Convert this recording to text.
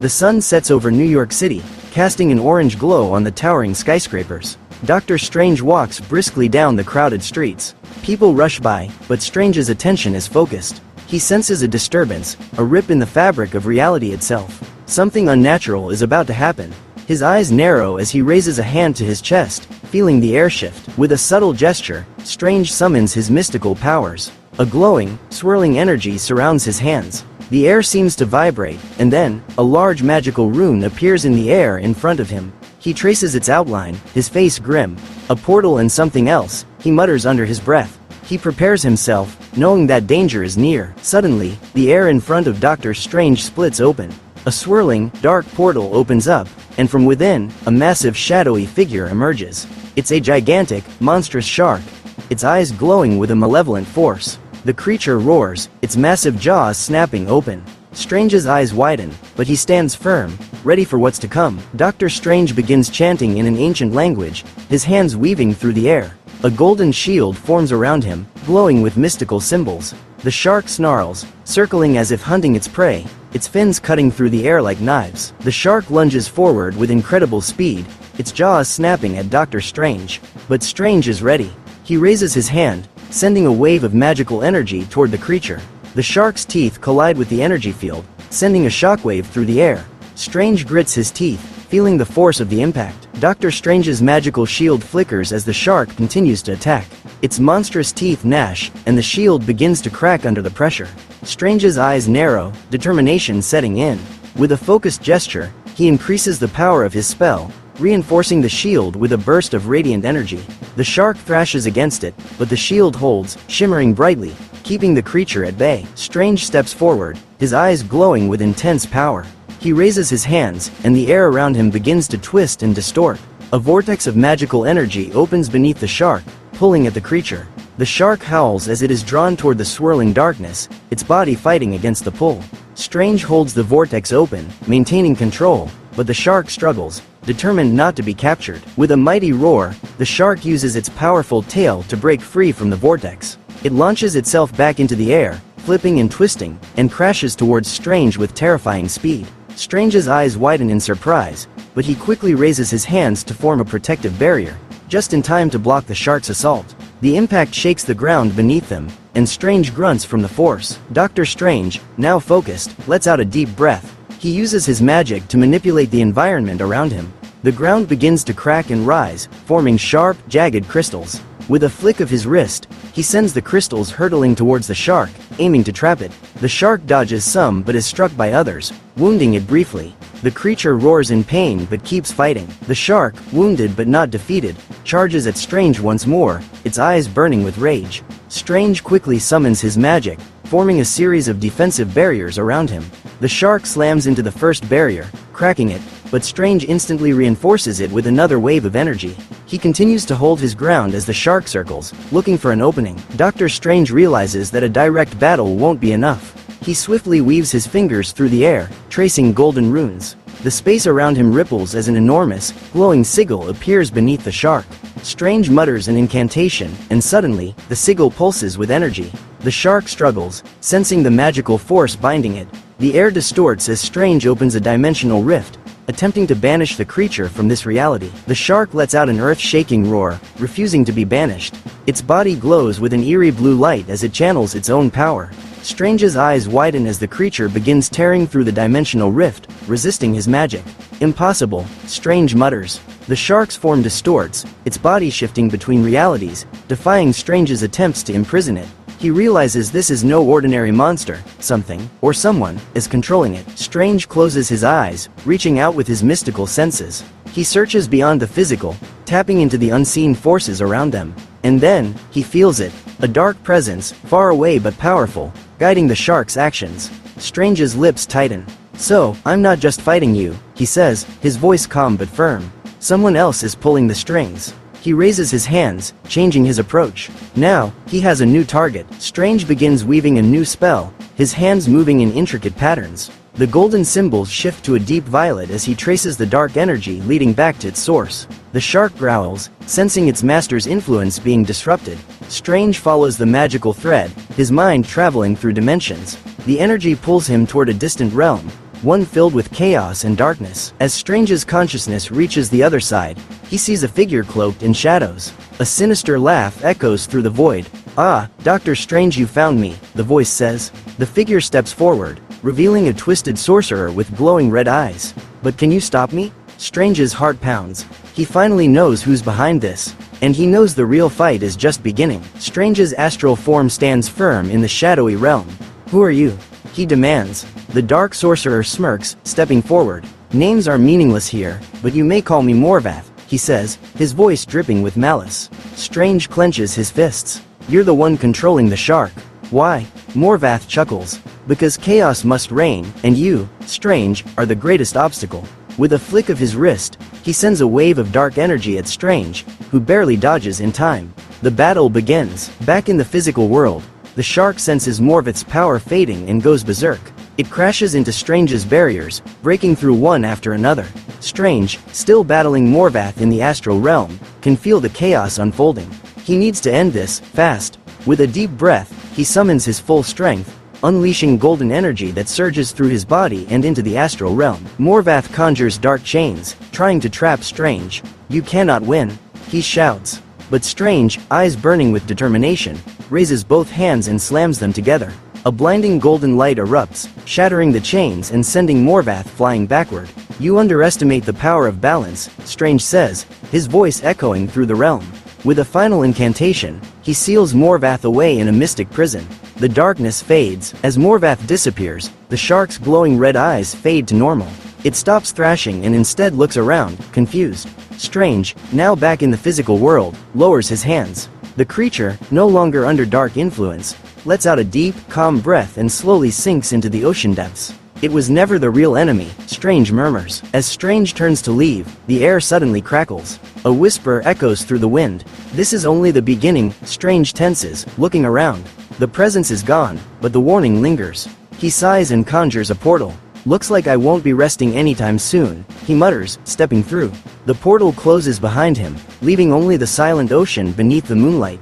The sun sets over New York City, casting an orange glow on the towering skyscrapers. Dr. Strange walks briskly down the crowded streets. People rush by, but Strange's attention is focused. He senses a disturbance, a rip in the fabric of reality itself. Something unnatural is about to happen. His eyes narrow as he raises a hand to his chest, feeling the air shift. With a subtle gesture, Strange summons his mystical powers. A glowing, swirling energy surrounds his hands. The air seems to vibrate, and then, a large magical rune appears in the air in front of him. He traces its outline, his face grim. A portal and something else, he mutters under his breath. He prepares himself, knowing that danger is near. Suddenly, the air in front of Dr. Strange splits open. A swirling, dark portal opens up, and from within, a massive shadowy figure emerges. It's a gigantic, monstrous shark, its eyes glowing with a malevolent force. The creature roars, its massive jaws snapping open. Strange's eyes widen, but he stands firm, ready for what's to come. Dr. Strange begins chanting in an ancient language, his hands weaving through the air. A golden shield forms around him, glowing with mystical symbols. The shark snarls, circling as if hunting its prey, its fins cutting through the air like knives. The shark lunges forward with incredible speed, its jaws snapping at Dr. Strange. But Strange is ready. He raises his hand, sending a wave of magical energy toward the creature. The shark's teeth collide with the energy field, sending a shockwave through the air. Strange grits his teeth, feeling the force of the impact. Dr. Strange's magical shield flickers as the shark continues to attack. Its monstrous teeth gnash, and the shield begins to crack under the pressure. Strange's eyes narrow, determination setting in. With a focused gesture, he increases the power of his spell, reinforcing the shield with a burst of radiant energy. The shark thrashes against it, but the shield holds, shimmering brightly, keeping the creature at bay. Strange steps forward, his eyes glowing with intense power. He raises his hands, and the air around him begins to twist and distort. A vortex of magical energy opens beneath the shark, pulling at the creature. The shark howls as it is drawn toward the swirling darkness, its body fighting against the pull. Strange holds the vortex open, maintaining control, but the shark struggles, determined not to be captured. With a mighty roar, the shark uses its powerful tail to break free from the vortex. It launches itself back into the air, flipping and twisting, and crashes towards Strange with terrifying speed. Strange's eyes widen in surprise, but he quickly raises his hands to form a protective barrier, just in time to block the shark's assault. The impact shakes the ground beneath them, and Strange grunts from the force. Dr. Strange, now focused, lets out a deep breath. He uses his magic to manipulate the environment around him. The ground begins to crack and rise, forming sharp, jagged crystals. With a flick of his wrist, he sends the crystals hurtling towards the shark, aiming to trap it. The shark dodges some but is struck by others, wounding it briefly. The creature roars in pain but keeps fighting. The shark, wounded but not defeated, charges at Strange once more, its eyes burning with rage. Strange quickly summons his magic, forming a series of defensive barriers around him. The shark slams into the first barrier, cracking it, but Strange instantly reinforces it with another wave of energy. He continues to hold his ground as the shark circles, looking for an opening. Dr. Strange realizes that a direct battle won't be enough. He swiftly weaves his fingers through the air, tracing golden runes. The space around him ripples as an enormous, glowing sigil appears beneath the shark. Strange mutters an incantation, and suddenly, the sigil pulses with energy. The shark struggles, sensing the magical force binding it. The air distorts as Strange opens a dimensional rift, attempting to banish the creature from this reality. The shark lets out an earth-shaking roar, refusing to be banished. Its body glows with an eerie blue light as it channels its own power. Strange's eyes widen as the creature begins tearing through the dimensional rift, resisting his magic. Impossible, Strange mutters. The shark's form distorts, its body shifting between realities, defying Strange's attempts to imprison it. He realizes this is no ordinary monster, something, or someone, is controlling it. Strange closes his eyes, reaching out with his mystical senses. He searches beyond the physical, tapping into the unseen forces around them. And then, he feels it, a dark presence, far away but powerful, guiding the shark's actions. Strange's lips tighten. "So, I'm not just fighting you," he says, his voice calm but firm. "Someone else is pulling the strings." He raises his hands, changing his approach. Now, he has a new target. Strange begins weaving a new spell, his hands moving in intricate patterns. The golden symbols shift to a deep violet as he traces the dark energy leading back to its source. The shark growls, sensing its master's influence being disrupted. Strange follows the magical thread, his mind traveling through dimensions. The energy pulls him toward a distant realm, one filled with chaos and darkness. As Strange's consciousness reaches the other side, he sees a figure cloaked in shadows. A sinister laugh echoes through the void. "Ah, Dr. Strange, you found me," the voice says. The figure steps forward, revealing a twisted sorcerer with glowing red eyes. "But can you stop me?" Strange's heart pounds. He finally knows who's behind this. And he knows the real fight is just beginning. Strange's astral form stands firm in the shadowy realm. "Who are you?" he demands. The dark sorcerer smirks, stepping forward. "Names are meaningless here, but you may call me Morvath," he says, his voice dripping with malice. Strange clenches his fists. "You're the one controlling the shark." "Why?" Morvath chuckles. "Because chaos must reign, and you, Strange, are the greatest obstacle." With a flick of his wrist, he sends a wave of dark energy at Strange, who barely dodges in time. The battle begins. Back in the physical world, the shark senses Morvath's power fading and goes berserk. It crashes into Strange's barriers, breaking through one after another. Strange, still battling Morvath in the astral realm, can feel the chaos unfolding. He needs to end this, fast. With a deep breath, he summons his full strength, unleashing golden energy that surges through his body and into the astral realm. Morvath conjures dark chains, trying to trap Strange. "You cannot win," he shouts. But Strange, eyes burning with determination, raises both hands and slams them together. A blinding golden light erupts, shattering the chains and sending Morvath flying backward. "You underestimate the power of balance," Strange says, his voice echoing through the realm. With a final incantation, he seals Morvath away in a mystic prison. The darkness fades. As Morvath disappears, the shark's glowing red eyes fade to normal. It stops thrashing and instead looks around, confused. Strange, now back in the physical world, lowers his hands. The creature, no longer under dark influence, lets out a deep, calm breath and slowly sinks into the ocean depths. "It was never the real enemy," Strange murmurs. As Strange turns to leave, the air suddenly crackles. A whisper echoes through the wind. "This is only the beginning." Strange tenses, looking around. The presence is gone, but the warning lingers. He sighs and conjures a portal. "Looks like I won't be resting anytime soon," he mutters, stepping through. The portal closes behind him, leaving only the silent ocean beneath the moonlight.